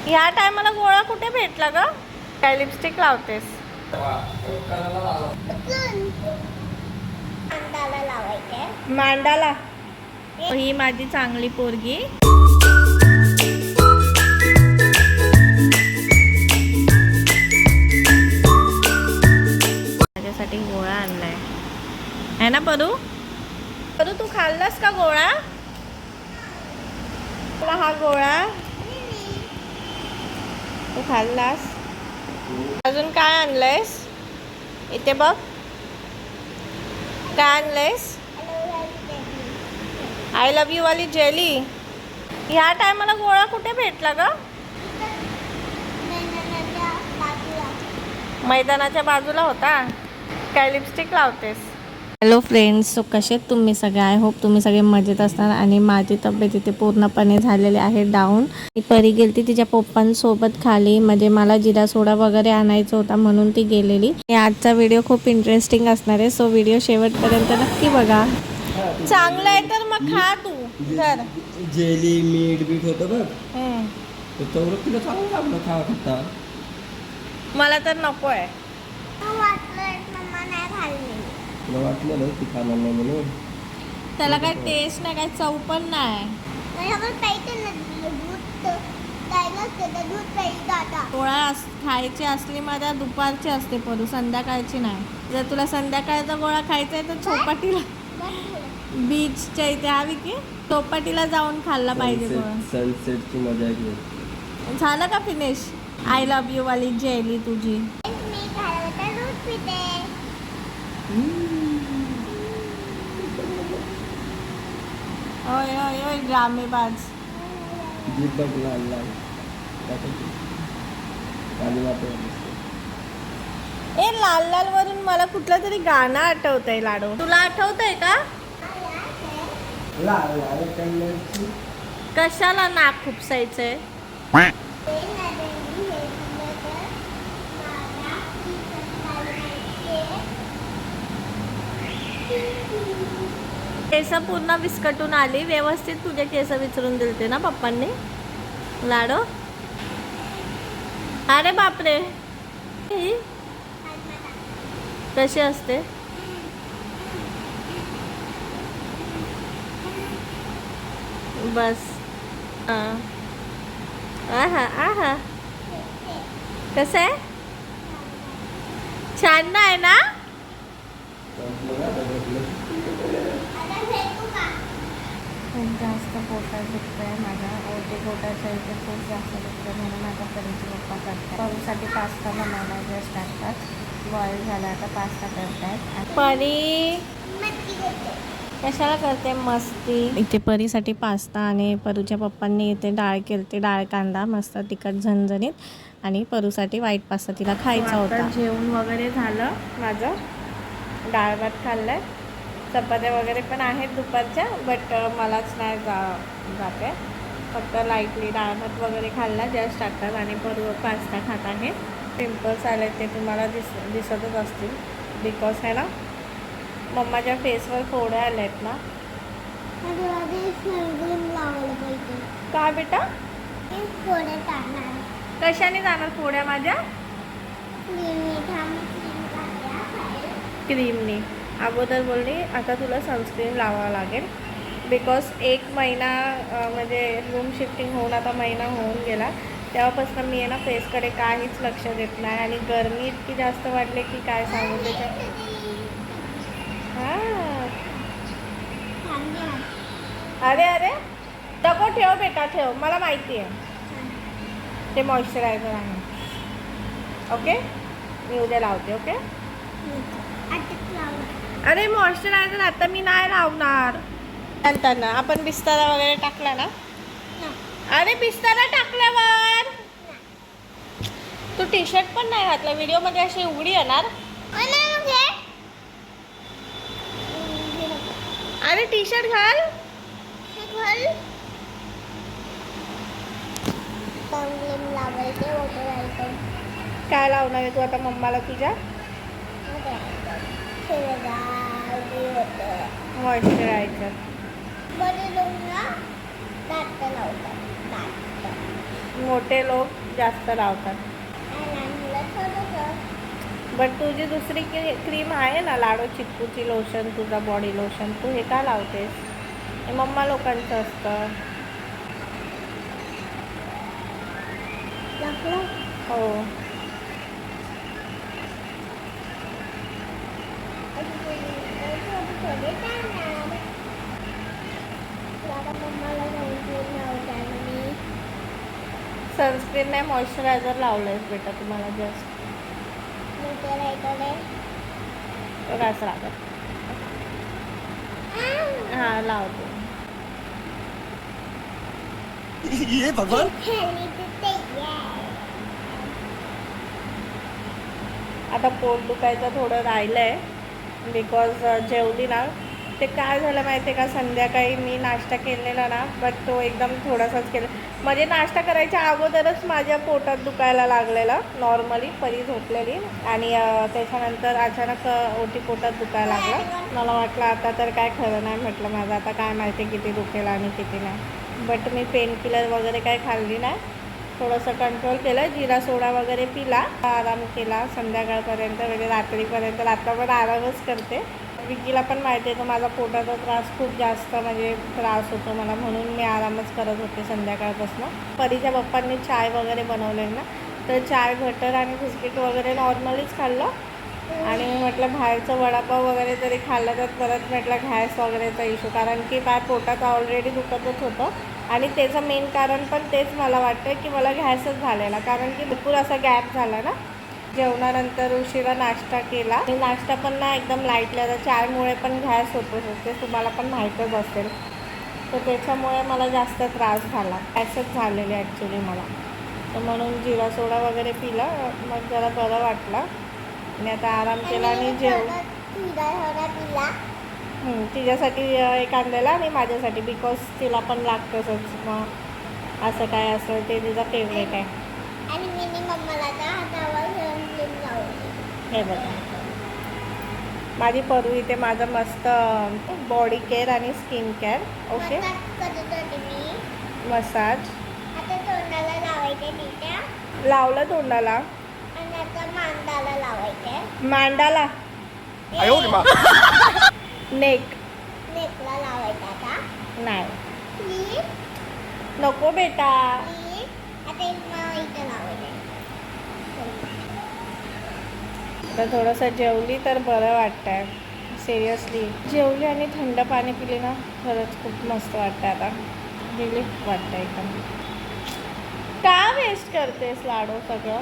ह्या टायमाला गोळा कुठे भेटला ग? काय लिपस्टिक लावतेस? मांडाला. ही माझी चांगली पोरगी. माझ्यासाठी गोळा आणलाय है ना परू? परू तू खाल्लास का गोळा? हा गोळा तू खाल्लास? अजून काय आणलंयस? इथे बघ काय आणलंयस? आय लव्ह यू वाली जेली. ह्या टायमाला गोळा कुठे भेटला ग? मैदानाच्या बाजूला होता. काय लिपस्टिक लावतेस? हॅलो फ्रेंड्स, सो कसे तुम्ही सगळे? आय होप तुम्ही सगळे मजेत असणार. आणि माझी तब्येत इथे पूर्णपणे झालेली आहे डाऊन. मी परी गेलती तिच्या पप्पांसोबत खाली, म्हणजे मला जिरा सोडा वगैरे आणायचा होता म्हणून ती गेलेली. आजचा व्हिडिओ खूप इंटरेस्टिंग असणार आहे, सो व्हिडिओ शेवटपर्यंत नक्की बघा. चांगलं आहे तर मग खा तू. जर जेली मीठ बीठ होतं बघ, तेवढं तुला चांगलं लागलं खा खाता. मला तर नको आहे. तुला वाटलं ना ती खाणार नाही म्हणून? त्याला काय टेस्ट नाही, काय चव पण नाही. गोळा खायची असली माझ्या दुपारची असते परू, संध्याकाळची नाही. जर तुला संध्याकाळचा गोळा खायचा आहे तर चौपाटीला बीचच्या इथे हवी की चौपाटीला जाऊन खाल्ला पाहिजे गोळा. सनसेटची मजा घे. झालं का फिनिश? आय लव्ह यू वाली जेली तुझी. ओय ओय ओय ड्रामेबाज. दीपक लाल लाल ए लाल लाल वरून मला कुठलं तरी गाणं आठवतंय. लाडू तुला आठवतंय का? लाल लाल कलरची. कशाला नाक खुपसायचंय? केस पूर्ण विस्कटून आली. व्यवस्थित तुझे केस विचारून दिलते ना पप्पांनी? लाडो अरे बापरे, कशी असते? बस आहा आहा. कसं आहे? छान नाही ना? खूप जास्त पोटात दुखतंय माझ्या. ओटी पोटाच्या इथे खूप जास्त दुखतं म्हणून आता परीचे पप्पा करतात. परूसाठी पास्ता बनवला जस्ट टाकतात. बॉईल झाला आता पास्ता करतायत. परी कशाला करते मस्ती? इथे परीसाठी पास्ता आणि परूच्या पप्पांनी इथे डाळ केलते, डाळ कांदा मस्त तिखट झणझणीत. आणि परूसाठी व्हाईट पास्ता तिला खायचा होता. जेवण वगैरे झालं माझं. डाळ भात खाल्लाय. चपात्या वगैरे पण आहेत दुपारच्या, बट मलाच नाही जाते. फक्त लाईटली डाळ भात वगैरे खाल्ला जस्ट टाकतात. आणि परू पास्ता खात आहे. पिंपल्स आले ते तुम्हाला दिसतच असतील, बिकॉज आहे ना मम्माच्या फेसवर फोड्या आल्या आहेत ना. का बेटा? कशाने जाणार फोड्या माझ्या? क्रीमनी. अगोदर बोलली आता तुला सनस्क्रीन लावावं लागेल, बिकॉज 1 महिना म्हणजे रूम शिफ्टिंग होऊन आता महिना होऊन गेला. तेव्हापासून मी आहे ना फेसकडे काहीच लक्ष देत नाही. आणि गरमी इतकी जास्त वाढली की काय सांगू त्याच्यात. हां अरे अरे डबो ठेव बेटा, ठेव. मला माहिती आहे ते मॉइश्चरायझर आहे. ओके मी उद्या लावते. ओके अरे मॉइश्चरायझर आता मी नाही लावणार. नंतर ना आपण बिस्तारा वगैरे टाकला ना. अरे बिस्तारा टाकल्यावर तू टी शर्ट पण नाही घातला. व्हिडिओमध्ये अशी उघडी येणार. अरे टी शर्ट घाल. काय लावणार आहे तू आता मम्माला तुझ्या? मॉइश्चरायझर. मोठे लोक जास्त लावतात. बट तुझी दुसरी क्रीम आहे ना, लाडो चिक्कूची लोशन, तुझा बॉडी लोशन, तू हे का लावतेस? हे मम्मा लोकांचं असतं. हो. सनस्क्रीन नाही, मॉइश्चरायझर लावलंयस बेटा तुम्हाला जस्ट. बस राहतात. हां लावतो. ये भगवान. आता पोट दुखायचं थोडं राहिलं आहे बिकॉज जेवली ना. ते काय झालं माहिती आहे का, संध्याकाळी मी नाश्ता केलेला ना, बट तो एकदम थोडासाच केला. म्हणजे नाश्ता करायच्या अगोदरच माझ्या पोटात दुखायला लागलेलं नॉर्मली, परी झोपलेली, आणि त्याच्यानंतर अचानक ओटी पोटात दुखायला लागलं. मला वाटलं आता तर काय खरं नाही, म्हटलं माझं आता काय माहिती किती दुखेल आणि किती नाही. बट मी पेन किलर वगैरे काही खाल्ली नाही, थोडंसं कंट्रोल केलं, जिरा सोडा वगैरे पिला, आराम केला संध्याकाळपर्यंत, म्हणजे रात्रीपर्यंत. रात्रभर आरामच करते. विकीला पण माहिती आहे, तर माझा पोटाचा त्रास खूप जास्त म्हणजे त्रास होतो मला, म्हणून मी आरामच करत होते संध्याकाळपासून. परीच्या पप्पांनी चाय वगैरे बनवले ना, तर चाय, बटर आणि बिस्किट वगैरे नॉर्मलीच खाल्लं. आणि म्हटलं बाहेरचं वडापाव वगैरे तरी खाल्लं तर परत म्हटलं गॅस वगैरेचा इश्यू, कारण की बाय पोटात ऑलरेडी दुखतच होतं. आणि त्याचं मेन कारण पण तेच मला वाटतं की मला गॅसच झालेला, कारण की भरपूर असा गॅप झाला ना. जेवणानंतर उशिरा नाश्ता केला, आणि नाश्ता पण ना एकदम लाईटली, आता चायमुळे पण गॅस होतो ते तुम्हाला पण माहीतच असेल. तर त्याच्यामुळे मला जास्त त्रास झाला, गॅसच झालेले ॲक्च्युली मला. तर म्हणून जिरा सोडा वगैरे पिला, मग जरा बरं वाटलं. आणि आता आराम केला आणि तिच्यासाठी एक आणलेला आणि माझ्यासाठी, बिकॉज तिला पण लागतंच. मग असं काय असेल ते तिचा फेवरेट आहे. हे बघा माझी परू इथे माझं मस्त बॉडी केअर आणि स्किन केअर. ओके, मसाज लावलं तोंडाला, मांडाला, नेकला लावायचा नाही, नको बेटा. तर थोडंसं जेवली तर बरं वाटतंय, सिरियसली जेवली आणि थंड पाणी पिले ना, खरंच खूप मस्त वाटतं. आता रिलीफ वाटतं एकदम. का वेस्ट करतेस लाडू सगळं?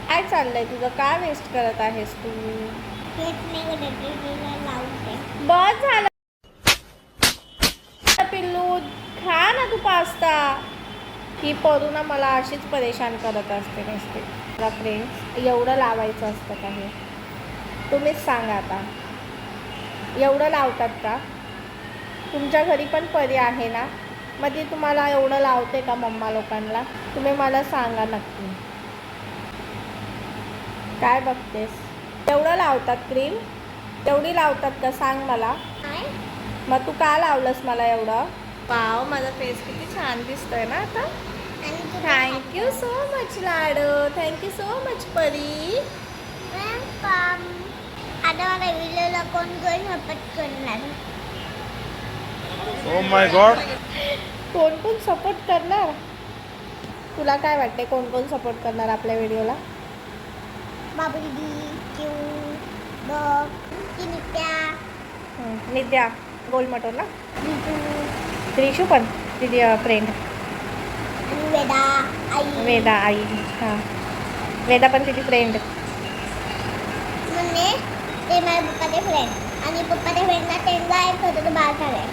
काय चाललंय तुझं, का वेस्ट करत आहेस तू? बस झालं पिल्लू, खा ना तू पास्ता. ही परू ना मला अशीच परेशान करत असते नसते. फ्रेंड्स, एवढं लावायचं असतं का हे? तुम्हीच सांगा आता, एवढं लावतात का? तुमच्या घरी पण परी आहे ना, मग ती तुम्हाला एवढं लावते का मम्मा लोकांना? तुम्ही मला सांगा नक्की. काय बघतेस? एवढं लावतात क्रीम? एवढी लावतात का सांग मला. मग तू का लावलंस मला एवढं? वाव, माझा फेस किती छान दिसतोय ना आता. थँक्यू सो मच लाडू, थँक्यू सो मच परी. आता मला व्हिडिओला कोण सपोर्ट करणार? Oh my God. कोण कोण सपोर्ट करणार? तुला काय वाटते कोण कोण सपोर्ट करणार आपल्या व्हिडिओला? बाबू दीदी, क्यू, नित्या गोल मटोर ना, त्रिशू पण तिची फ्रेंड, वेदा आई. हां, वेदा पण तिची फ्रेंड. म्हणजे ते माझ्या पप्पाचे फ्रेंड, आणि पप्पाच्या फ्रेंडला त्यांना एक होतं तो बाळ झालाय,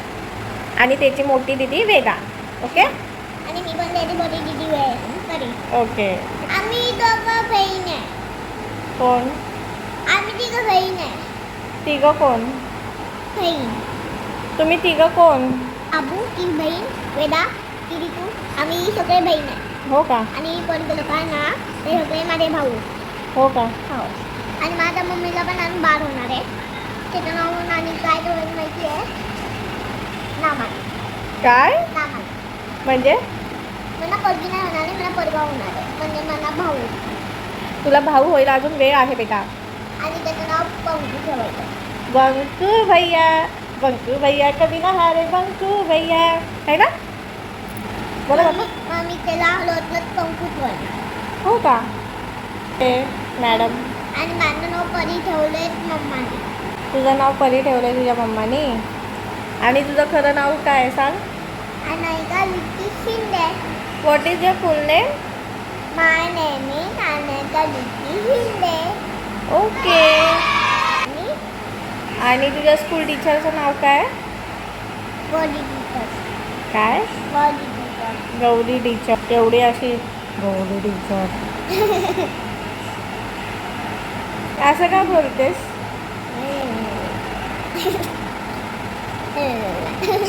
आणि त्याची मोठी दिदी वेदा. ओके, आणि मी पण त्याची मोठी दिदी वेदा. ओके, आम्ही दोघं बहीण आहे. कोण? आम्ही तिघं बहीण आहे. तिघं कोण? बहीण. तुम्ही तिघं कोण? आबू ती बहीण, वेदा ती रितू, आम्ही सगळे बहीण आहे. हो का? आणि कोण लोक आहे ना, ते सगळे माझे भाऊ. हो का? हो. आणि माझ्या मम्मीला पण अजून बाळ होणार आहे, त्याचं नाव आणि काय तर माहिती आहे, नामान. काय नामान म्हणजे? मला पोरगी नाही होणार आहे, मला पोरगा होणार आहे. म्हणजे मला भाऊ. तुला भाऊ होईल, अजून वेळ आहे बेटा. आणि त्याचं नाव पंकू ठेवायचं. बंकू भैया कभी ना हारे बंकू भैया, है ना? बरोबर ना? मग मी त्याला लोटलत पंकू ठेवलं. हो का? ते मॅडम, आणि माझं नाव परी ठेवलंय मम्माने. तुझं नाव परी ठेवलंय तुझ्या मम्मानी. आणि तुझं खरं नाव काय आहे सांग? Anayka Litti Shinde. What is your full name? My name is Anayka Litti Shinde. Okay. आणि आणि तुझ्या स्कूल टीचरचं नाव काय? Body teacher. काय? Body teacher. गौरी टीचर. एवढी अशी गौरी टीचर असं का बोलतेस?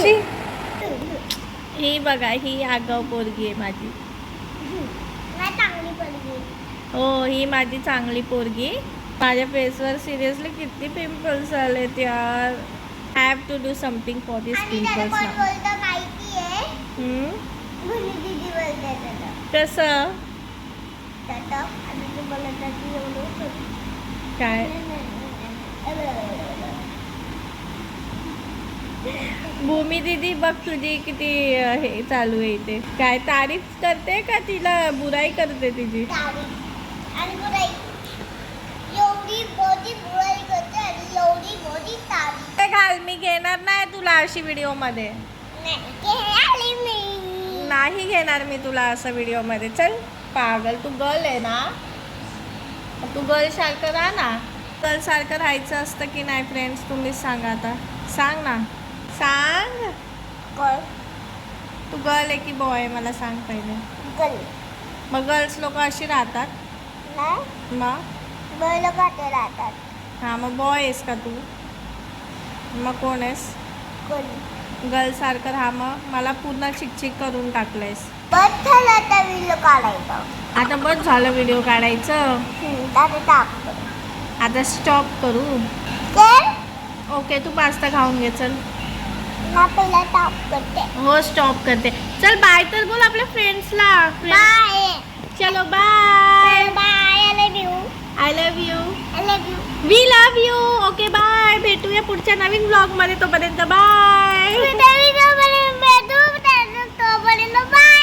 शी. ही बघा, ही आगाऊ पोरगी आहे माझी. नाही चांगली पोरगी. हो, ही माझी चांगली पोरगी. माझ्या फेसवर सिरियसली किती पिंपल्स आलेत यार. Have to do something for this आणि त्याला पिंपल्स कोण नाव. बोलतं माहिती आहे? भुली दीदी बोलते त्याला. कसं त्याचं आणि तू बोलत होती एवढं. काय? भूमी दीदी बघ तुझी किती हे चालू आहे इथे. काय तारीफ करते का तिला बुराई करते तिची? आणि बुराई. एवढी मोठी बुराई करते आणि एवढी मोठी तारीफ. ते घाल, मी घेणार नाही तुला अशी व्हिडिओ मध्ये. आली मी. नाही घेणार मी तुला असं व्हिडिओ मध्ये. चल पागल, तू गर्ल आहे ना, तू गर्ल सारखं राहा ना. गर्ल सारखं राहायचं असतं की नाही फ्रेंड्स, तुम्हीच सांगा आता. सांग ना, सांग. तू गर्ल आहे की बॉय आहे मला सांग पहिले. गल्ली. मग गर्ल्स लोक अशी राहतात नाही मग? बैल काटे राहतात. हां, मग बॉय आहेस का तू? मग कोण आहेस? गल्ली. गर्ल सारखं राहा. मग मला पूर्ण चिकचिक करून टाकलंयस. बस झालं आता व्हिडिओ काढायचं. आता बस झालं व्हिडिओ काढायचं. आता टाक. आता स्टॉप करू. तर ओके, तू पास्ता खाऊन घे. चल. ना पहिला टाक करते. हो, स्टॉप करते. चल बाय तर बोल आपल्या फ्रेंड्सला. बाय. चलो bye. Bye. I love you. I love you. I love you. We love you. Okay bye. भेटूया पुढच्या नवीन ब्लॉग मध्ये. तोपर्यंत बाय. तोपर्यंत बाय.